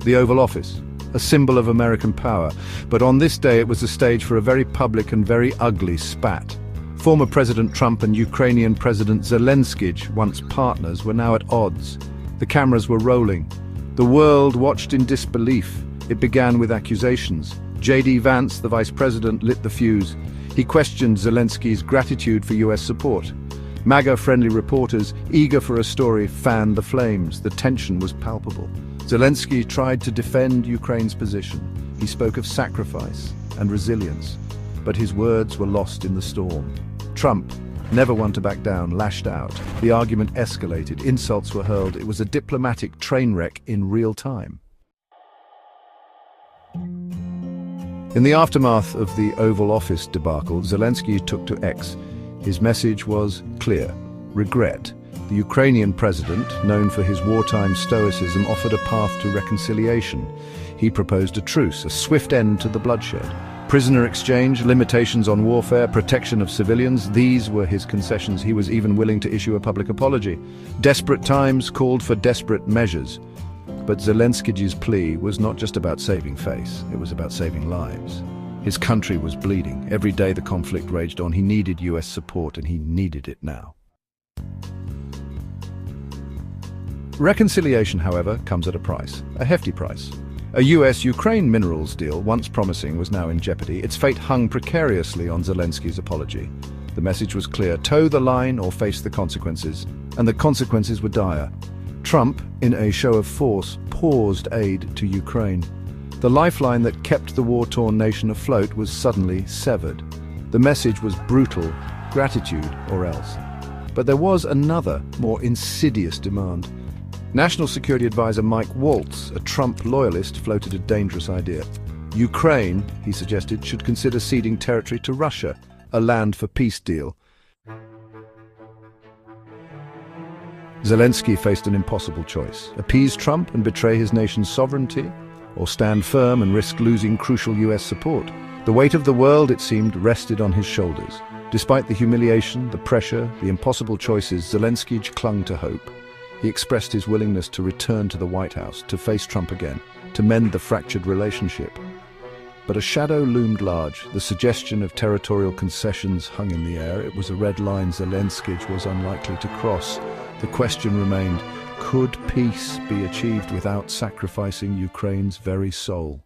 the Oval Office, a symbol of American power. But on this day it was a stage for a very public and very ugly spat. Former President Trump and Ukrainian President Zelenskyj, once partners, were now at odds. The cameras were rolling. The world watched in disbelief. It began with accusations. J.D. Vance, the vice president, lit the fuse. He questioned Zelenskyj's gratitude for US support. MAGA-friendly reporters, eager for a story, fanned the flames. The tension was palpable. Zelenskyj tried to defend Ukraine's position. He spoke of sacrifice and resilience, but his words were lost in the storm. Trump, never one to back down, lashed out. The argument escalated. Insults were hurled. It was a diplomatic train wreck in real time. In the aftermath of the Oval Office debacle, Zelenskyj took to X. His message was clear: regret. The Ukrainian president, known for his wartime stoicism, offered a path to reconciliation. He proposed a truce, a swift end to the bloodshed. Prisoner exchange, limitations on warfare, protection of civilians, these were his concessions. He was even willing to issue a public apology. Desperate times called for desperate measures. But Zelenskyj's plea was not just about saving face, it was about saving lives. His country was bleeding. Every day the conflict raged on. He needed US support, and he needed it now. Reconciliation, however, comes at a price, a hefty price. A US-Ukraine minerals deal, once promising, was now in jeopardy. Its fate hung precariously on Zelenskyj's apology. The message was clear: toe the line or face the consequences. And the consequences were dire. Trump, in a show of force, paused aid to Ukraine. The lifeline that kept the war-torn nation afloat was suddenly severed. The message was brutal: gratitude or else. But there was another, more insidious demand. National Security Advisor Mike Waltz, a Trump loyalist, floated a dangerous idea. Ukraine, he suggested, should consider ceding territory to Russia, a land for peace deal. Zelenskyj faced an impossible choice: appease Trump and betray his nation's sovereignty, or stand firm and risk losing crucial US support. The weight of the world, it seemed, rested on his shoulders. Despite the humiliation, the pressure, the impossible choices, Zelenskyj clung to hope. He expressed his willingness to return to the White House, to face Trump again, to mend the fractured relationship. But a shadow loomed large. The suggestion of territorial concessions hung in the air. It was a red line Zelenskyj was unlikely to cross. The question remained: could peace be achieved without sacrificing Ukraine's very soul?